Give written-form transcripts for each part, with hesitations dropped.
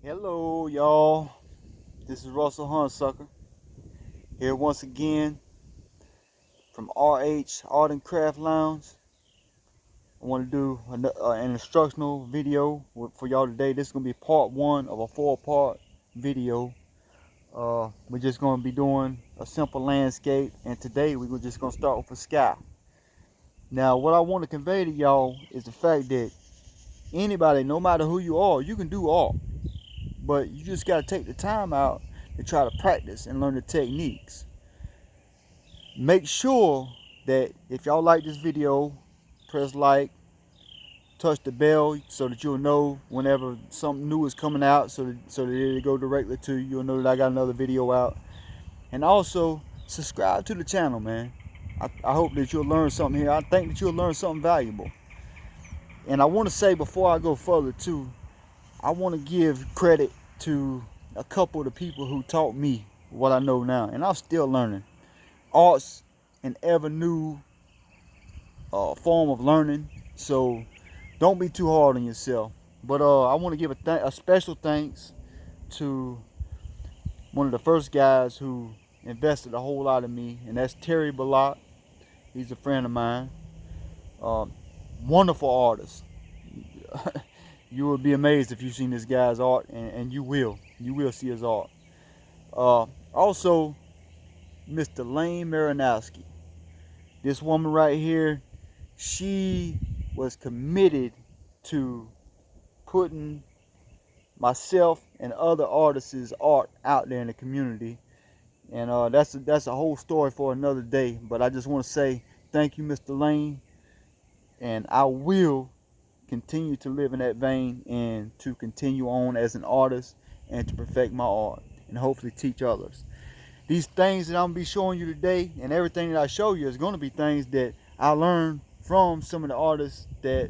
Hello, y'all. This is Russell Hunsucker here once again from RH Art and Craft Lounge. I want to do an instructional video for y'all today. This is going to be part one of a four-part video. We're just going to be doing a simple landscape, and today we're just going to start with the sky. Now, what I want to convey to y'all is the fact that anybody, no matter who you are, you can do art. But you just got to take the time out to try to practice and learn the techniques. Make sure that if y'all like this video, press like, touch the bell so that you'll know whenever something new is coming out, so that it'll go directly to you. You'll know that I got another video out. And also subscribe to the channel, man. I hope that you'll learn something here. I think that you'll learn something valuable. And I want to say before I go further too, I want to give credit to a couple of the people who taught me what I know now, and I'm still learning. Art's an ever new form of learning, so don't be too hard on yourself. But I want to give a special thanks to one of the first guys who invested a whole lot in me, and that's Terry Ballot. He's a friend of mine. Wonderful artist. You will be amazed if you've seen this guy's art, and you will see his art. Also, Mr. Lane Marinowski. This woman right here, she was committed to putting myself and other artists' art out there in the community. And that's a whole story for another day. But I just want to say thank you, Mr. Lane. And I will continue to live in that vein and to continue on as an artist and to perfect my art and hopefully teach others. These things that I'm going to be showing you today and everything that I show you is going to be things that I learned from some of the artists that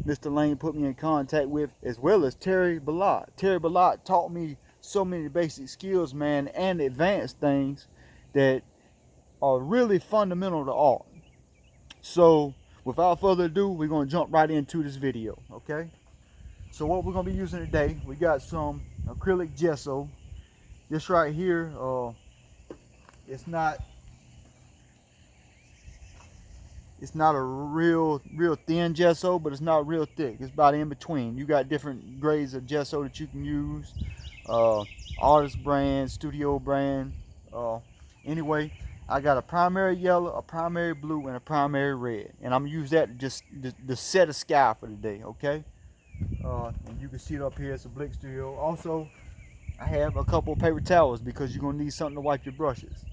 Mr. Lane put me in contact with, as well as Terry Ballot. Terry Ballot taught me so many basic skills, man, and advanced things that are really fundamental to art. So without further ado, we're going to jump right into this video, okay? So what we're going to be using today, we got some acrylic gesso. This right here, it's not a real thin gesso, but it's not real thick. It's about in between. You got different grades of gesso that you can use. Artist brand, studio brand. Anyway, I got a primary yellow, a primary blue, and a primary red. And I'm gonna use that to set a sky for the day, okay? And you can see it up here, it's a Blick Studio. Also, I have a couple of paper towels because you're gonna need something to wipe your brushes.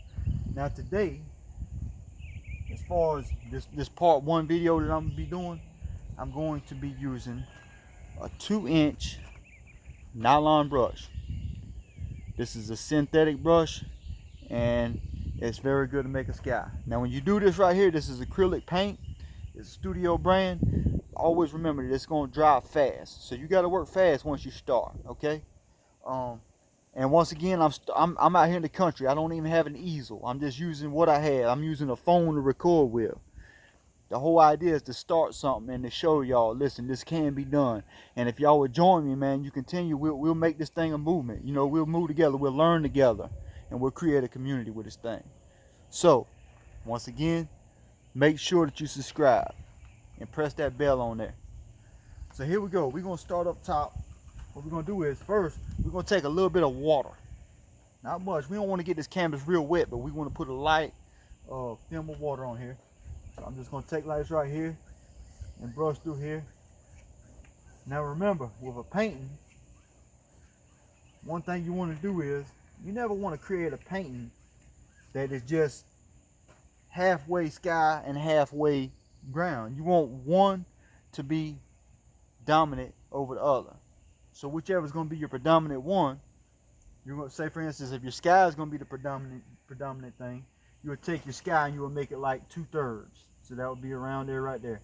Now today, as far as this part one video that I'm gonna be doing, I'm going to be using a 2-inch nylon brush. This is a synthetic brush, and it's very good to make a sky. Now when you do this right here, this is acrylic paint. It's a studio brand. Always remember that it's going to dry fast, so you got to work fast once you start, okay? And once again, I'm out here in the country. I don't even have an easel. I'm just using what I have. I'm using a phone to record with. The whole idea is to start something and to show y'all, listen, this can be done. And if y'all would join me, man, you continue, we'll make this thing a movement. You know, we'll move together, we'll learn together, and we'll create a community with this thing. So, once again, make sure that you subscribe and press that bell on there. So here we go. We're going to start up top. What we're going to do is, first, we're going to take a little bit of water. Not much. We don't want to get this canvas real wet, but we want to put a light film of water on here. So I'm just going to take lights right here and brush through here. Now remember, with a painting, one thing you want to do is, you never want to create a painting that is just halfway sky and halfway ground. You want one to be dominant over the other. So whichever is going to be your predominant one, you're going to say, for instance, if your sky is going to be the predominant thing, you would take your sky and you would make it like 2/3. So that would be around there, right there.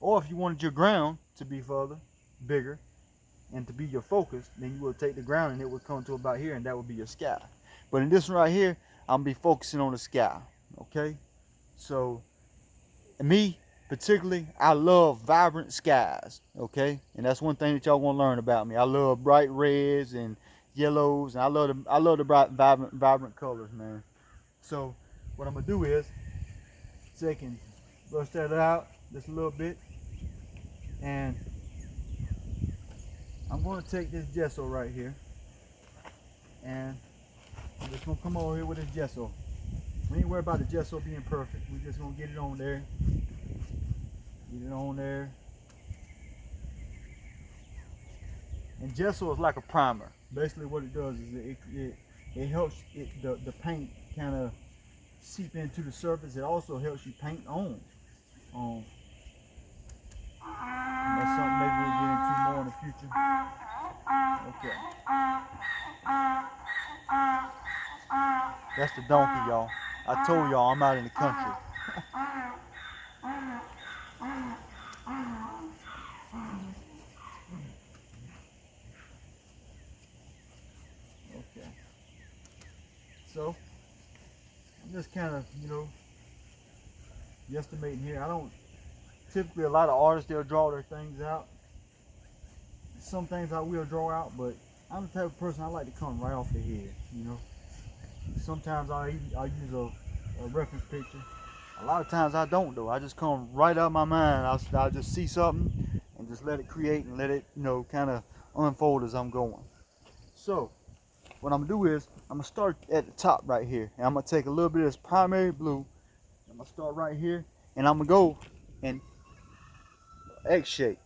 Or if you wanted your ground to be further, bigger, and to be your focus, then you would take the ground and it would come to about here, and that would be your sky. But in this one right here, I'm going to be focusing on the sky, okay? So, me, particularly, I love vibrant skies, okay? And that's one thing that y'all want to learn about me. I love bright reds and yellows, and I love the bright, vibrant colors, man. So what I'm gonna do is take and brush that out just a little bit, and I'm gonna take this gesso right here, and I'm just gonna come over here with this gesso. We ain't worried about the gesso being perfect. We're just gonna get it on there. Get it on there. And gesso is like a primer. Basically what it does is it helps the paint kind of seep into the surface. It also helps you paint on. That's something maybe we'll get into more in the future. Okay. That's the donkey, y'all. I told y'all I'm out in the country. Okay. So I'm just kind of, estimating here. I don't typically, a lot of artists, they'll draw their things out. Some things I will draw out, but I'm the type of person I like to come right off the head. Sometimes I use a reference picture. A lot of times I don't though. I just come right out of my mind. I'll just see something and just let it create and let it, kind of unfold as I'm going. So what I'm gonna do is I'm gonna start at the top right here, and I'm gonna take a little bit of this primary blue. I'm gonna start right here, and I'm gonna go and X shape.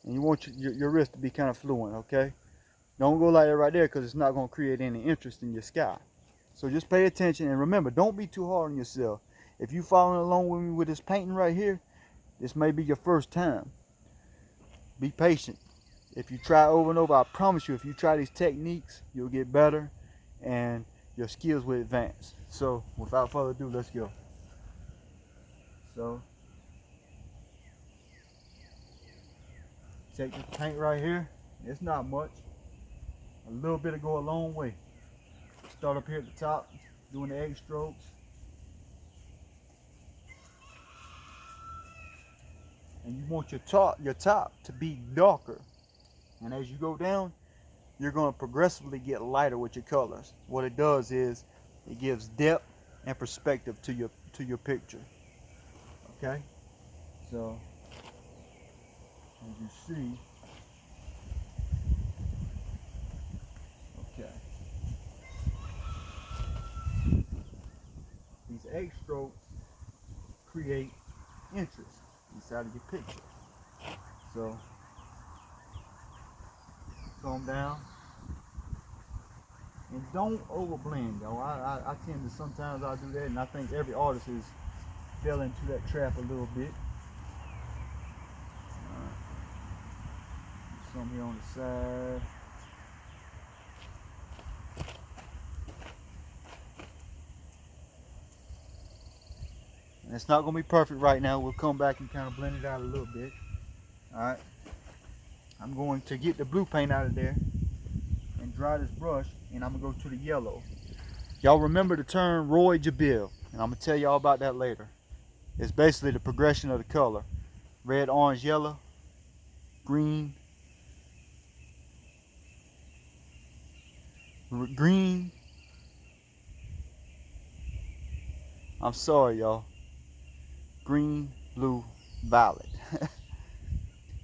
And you want your wrist to be kind of fluent, okay? Don't go like that right there, because it's not gonna create any interest in your sky. So just pay attention, and remember, don't be too hard on yourself. If you following along with me with this painting right here, this may be your first time. Be patient. If you try over and over, I promise you, if you try these techniques, you'll get better and your skills will advance. So without further ado, let's go. So take this paint right here. It's not much. A little bit will go a long way. Start up here at the top, doing the egg strokes. And you want your top to be darker. And as you go down, you're going to progressively get lighter with your colors. What it does is it gives depth and perspective to your picture. Okay? So as you see, okay, these egg strokes create interest inside of your picture. So calm down and don't overblend, though. I tend to, sometimes I do that, and I think every artist has fell into that trap a little bit. Some here on the side. And it's not going to be perfect right now. We'll come back and kind of blend it out a little bit. Alright. I'm going to get the blue paint out of there and dry this brush, and I'm going to go to the yellow. Y'all remember the term Roy Jabil, and I'm going to tell y'all about that later. It's basically the progression of the color. Red, orange, yellow, green, green. I'm sorry, y'all. Green, blue, violet.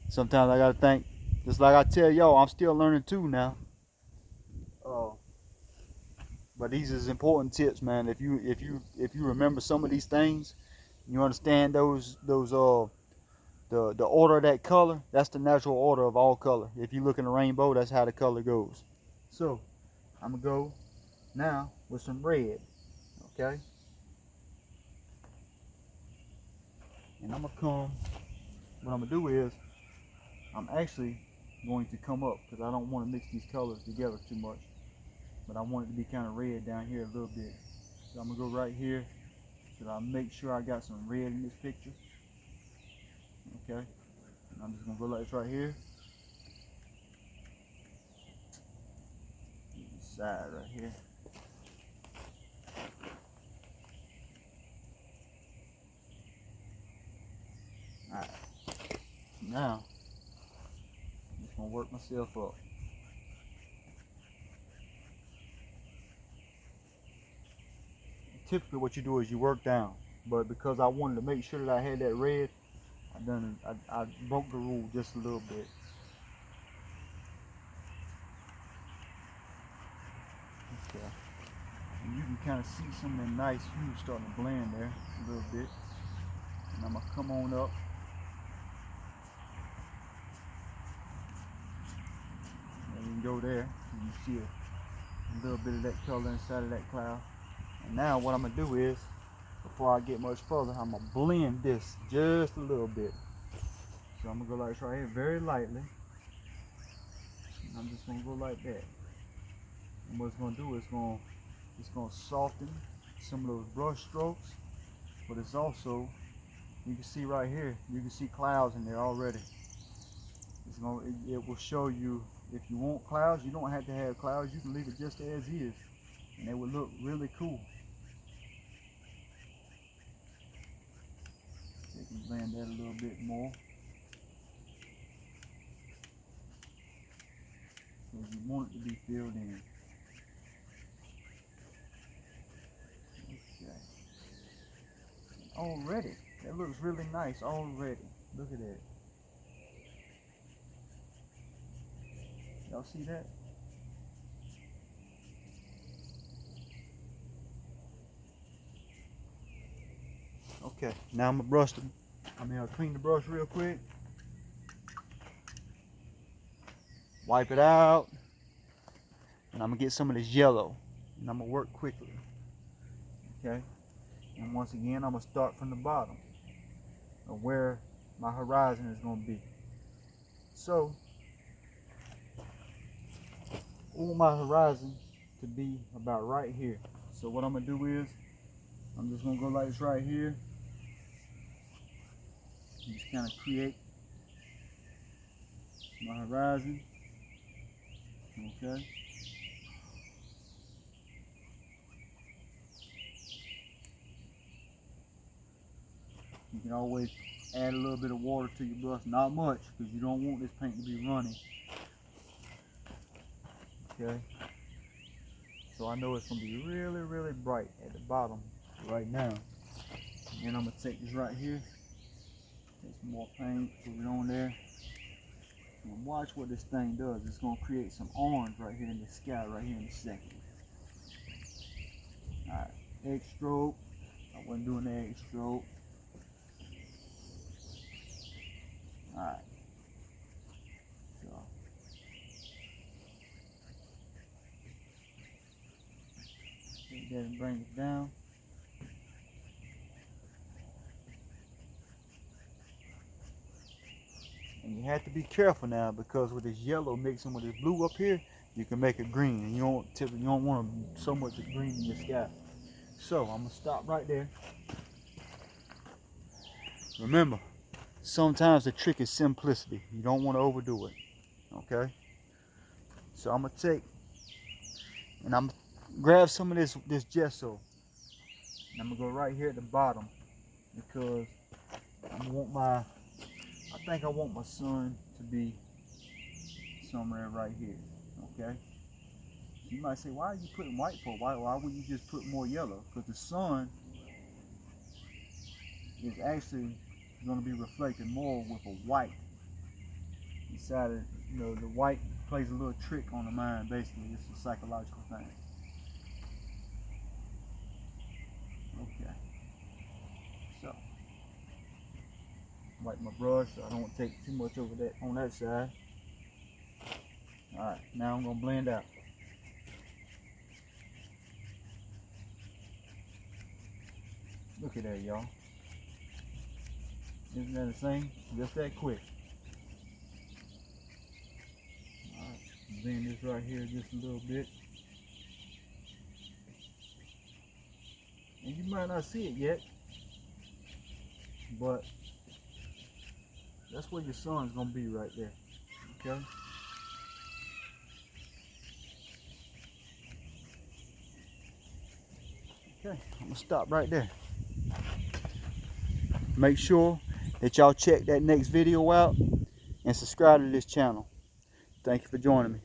Sometimes I gotta think, just like I tell y'all, I'm still learning too now. But these is important tips, man. If you remember some of these things, you understand the order of that color. That's the natural order of all color. If you look in the rainbow, that's how the color goes. So I'm gonna go now with some red, okay? And I'm gonna come. What I'm gonna do is I'm actually going to come up, because I don't want to mix these colors together too much. But I want it to be kind of red down here a little bit. So I'm gonna go right here so that I make sure I got some red in this picture. Okay, and I'm just gonna go like this right here. Side right here. Alright, now I'm just gonna work myself up. typically what you do is you work down. But because I wanted to make sure that I had that red, I broke the rule just a little bit. Okay. And you can kind of see some of the nice hues starting to blend there a little bit. And I'm gonna come on up. And we can go there. And you see a little bit of that color inside of that cloud. And now what I'm gonna do is, before I get much further, I'm gonna blend this just a little bit. So I'm gonna go like this right here, very lightly. And I'm just gonna go like that. And what it's gonna do is it's gonna soften some of those brush strokes, but it's also, you can see right here, you can see clouds in there already. It will show you, if you want clouds, you don't have to have clouds, you can leave it just as is, and it will look really cool. So you can blend that a little bit more. Because you want it to be filled in. Okay. Already, that looks really nice already. Look at that. Y'all see that? Okay, now I'm gonna brush them. I'm gonna clean the brush real quick. Wipe it out. And I'm gonna get some of this yellow. And I'm gonna work quickly. Okay? And once again, I'm gonna start from the bottom of where my horizon is gonna be. So, I want my horizon to be about right here. So what I'm gonna do is, I'm just gonna go like this right here. And just kind of create my horizon. Okay. You can always add a little bit of water to your brush, not much, because you don't want this paint to be runny. Okay. So I know it's gonna be really, really bright at the bottom right now. And I'm gonna take this right here, take some more paint, put it on there. And watch what this thing does. It's gonna create some orange right here in the sky right here in a second. Alright, egg stroke. I wasn't doing the egg stroke. Alright. So take that and bring it down. And you have to be careful now, because with this yellow mixing with this blue up here, you can make it green, and you don't want so much green in your sky. So I'm gonna stop right there. Remember, sometimes the trick is simplicity. You don't want to overdo it. Okay. So I'm gonna take and I'm gonna grab some of this gesso. And I'm gonna go right here at the bottom, because I think I want my sun to be somewhere right here. Okay. You might say, why are you putting white for? Why wouldn't you just put more yellow? Because the sun is actually going to be reflected more with a white. Decided, the white plays a little trick on the mind. Basically, it's a psychological thing. Okay. So, wipe my brush so I don't take too much over that on that side. All right, now I'm gonna blend out. Look at that, y'all. Isn't that the same? Just that quick. Alright, blend this right here just a little bit. And you might not see it yet, but that's where your sun's gonna be right there. Okay? Okay, I'm gonna stop right there. Make sure that y'all check that next video out and subscribe to this channel. Thank you for joining me.